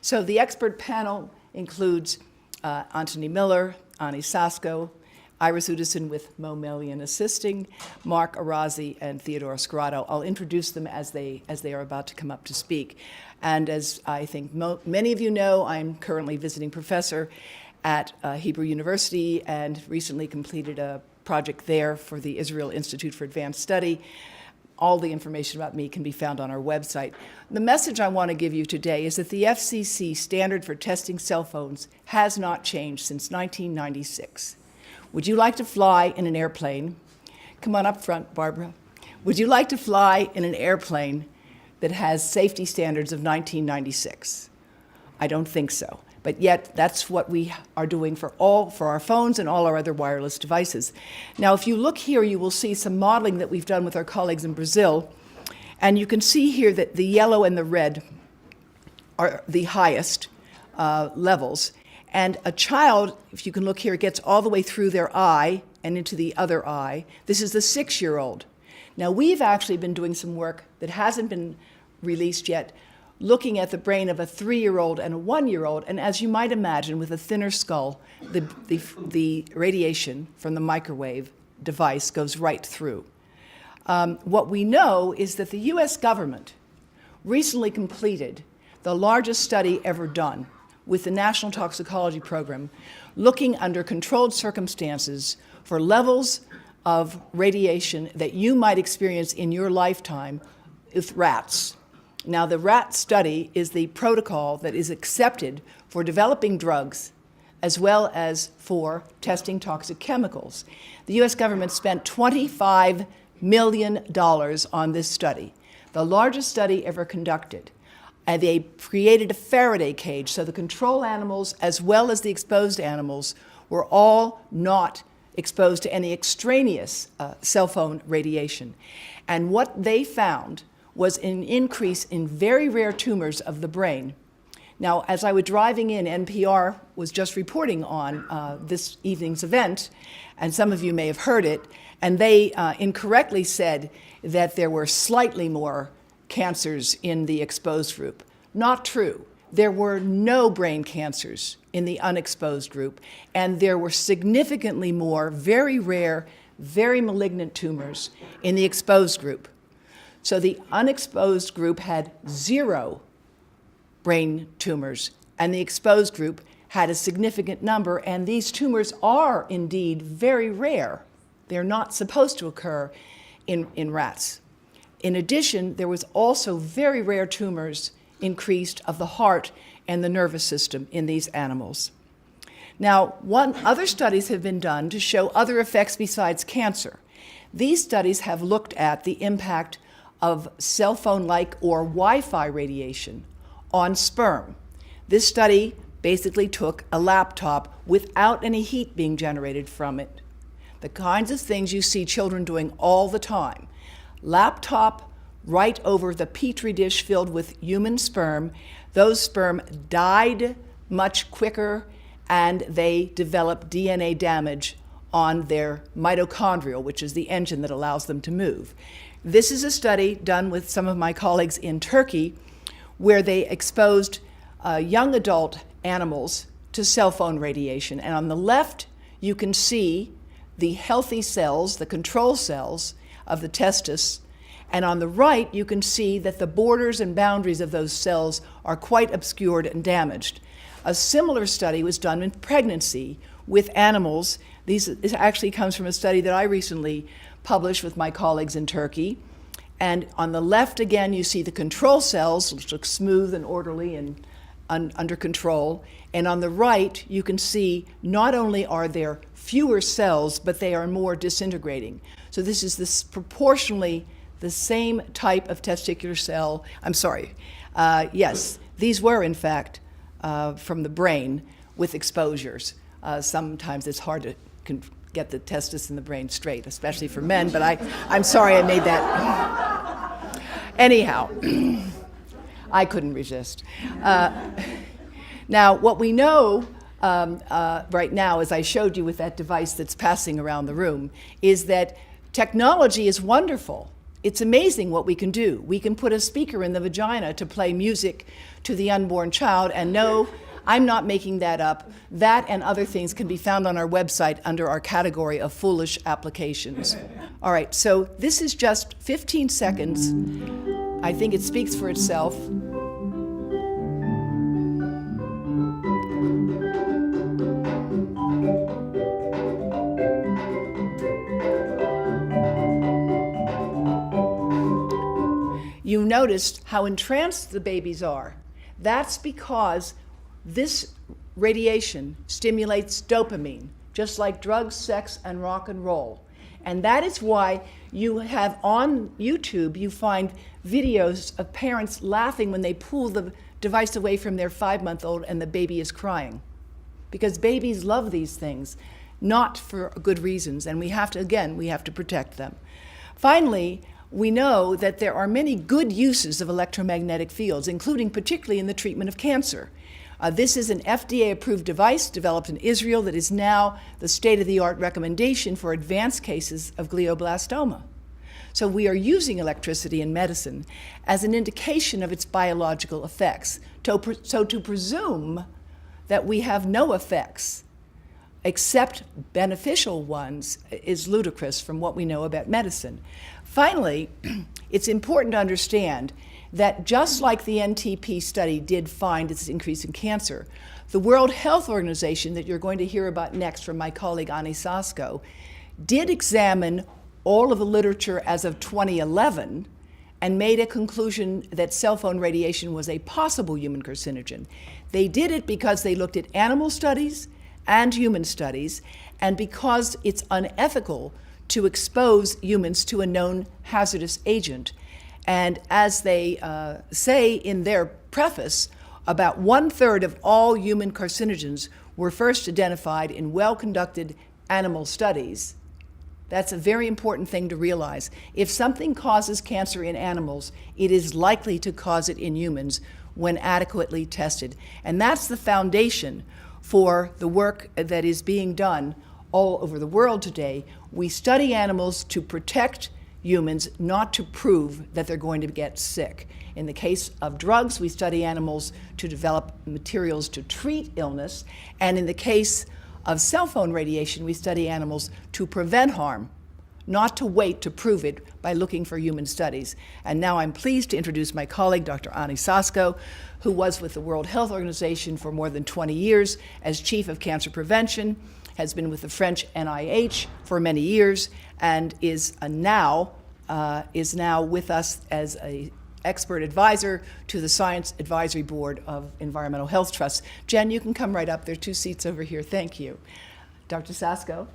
So the expert panel includes Anthony Miller, Ani Sasko, Iris Udison with Mo Melian assisting, Mark Arazi, and Theodore Scrotto. I'll introduce them as they are about to come up to speak. And as I think many of you know, I'm currently visiting professor at Hebrew University and recently completed a project there for the Israel Institute for Advanced Study. All the information about me can be found on our website. The message I want to give you today is that the FCC standard for testing cell phones has not changed since 1996. Would you like to fly in an airplane? Come on up front, Barbara. Would you like to fly in an airplane that has safety standards of 1996? I don't think so. But yet, that's what we are doing for our phones and all our other wireless devices. Now, if you look here, you will see some modeling that we've done with our colleagues in Brazil. And you can see here that the yellow and the red are the highest levels. And a child, if you can look here, gets all the way through their eye and into the other eye. This is the 6-year-old. Now, we've actually been doing some work that hasn't been released yet, looking at the brain of a 3-year-old and a 1-year-old. And as you might imagine, with a thinner skull, the radiation from the microwave device goes right through. What we know is that the US government recently completed the largest study ever done with the National Toxicology Program, looking under controlled circumstances for levels of radiation that you might experience in your lifetime with rats. Now, the rat study is the protocol that is accepted for developing drugs as well as for testing toxic chemicals. The US government spent $25 million on this study, the largest study ever conducted. And they created a Faraday cage, so the control animals as well as the exposed animals were all not exposed to any extraneous cell phone radiation. And what they found was an increase in very rare tumors of the brain. Now, as I was driving in, NPR was just reporting on this evening's event, and some of you may have heard it, and they incorrectly said that there were slightly more cancers in the exposed group. Not true. There were no brain cancers in the unexposed group, and there were significantly more very rare, very malignant tumors in the exposed group. So the unexposed group had 0 brain tumors, and the exposed group had a significant number, and these tumors are indeed very rare. They're not supposed to occur in rats. In addition, there was also very rare tumors increased of the heart and the nervous system in these animals. Now, other studies have been done to show other effects besides cancer. These studies have looked at the impact of cell phone-like or Wi-Fi radiation on sperm. This study basically took a laptop without any heat being generated from it. The kinds of things you see children doing all the time. Laptop right over the petri dish filled with human sperm. Those sperm died much quicker, and they developed DNA damage on their mitochondria, which is the engine that allows them to move. This is a study done with some of my colleagues in Turkey, where they exposed young adult animals to cell phone radiation. And on the left, you can see the healthy cells, the control cells of the testis. And on the right, you can see that the borders and boundaries of those cells are quite obscured and damaged. A similar study was done in pregnancy with animals. This actually comes from a study that I recently published with my colleagues in Turkey. And on the left, again, you see the control cells, which look smooth and orderly and under control. And on the right, you can see not only are there fewer cells, but they are more disintegrating. So this is proportionally the same type of testicular cell. I'm sorry. Yes, these were, in fact, from the brain with exposures. Sometimes it's hard to get the testis in the brain straight, especially for men, but I'm sorry I made that. Anyhow, I couldn't resist. Now, what we know right now, as I showed you with that device that's passing around the room, is that technology is wonderful. it's amazing what we can do. We can put a speaker in the vagina to play music to the unborn child, and no, I'm not making that up. That and other things can be found on our website under our category of foolish applications. All right, so this is just 15 seconds. I think it speaks for itself. You noticed how entranced the babies are. That's because this radiation stimulates dopamine, just like drugs, sex, and rock and roll. And that is why you have on YouTube, you find videos of parents laughing when they pull the device away from their 5-month-old and the baby is crying. Because babies love these things, not for good reasons, and we have to protect them. Finally, we know that there are many good uses of electromagnetic fields, including particularly in the treatment of cancer. This is an FDA-approved device developed in Israel that is now the state-of-the-art recommendation for advanced cases of glioblastoma. So we are using electricity in medicine as an indication of its biological effects. So to presume that we have no effects except beneficial ones is ludicrous from what we know about medicine. Finally, it's important to understand that just like the NTP study did find this increase in cancer, the World Health Organization, that you're going to hear about next from my colleague Ani Sasko, did examine all of the literature as of 2011 and made a conclusion that cell phone radiation was a possible human carcinogen. They did it because they looked at animal studies and human studies, and because it's unethical to expose humans to a known hazardous agent. And as they say in their preface, about 1/3 of all human carcinogens were first identified in well-conducted animal studies. That's a very important thing to realize. If something causes cancer in animals, it is likely to cause it in humans when adequately tested. And that's the foundation for the work that is being done all over the world today. We study animals to protect humans, not to prove that they're going to get sick. In the case of drugs, we study animals to develop materials to treat illness. And in the case of cell phone radiation, we study animals to prevent harm, not to wait to prove it by looking for human studies. And now I'm pleased to introduce my colleague, Dr. Ani Sasko, who was with the World Health Organization for more than 20 years as Chief of Cancer Prevention, has been with the French NIH for many years, and is now with us as an expert advisor to the Science Advisory Board of Environmental Health Trusts. Jen, you can come right up. There are 2 seats over here. Thank you. Dr. Sasko.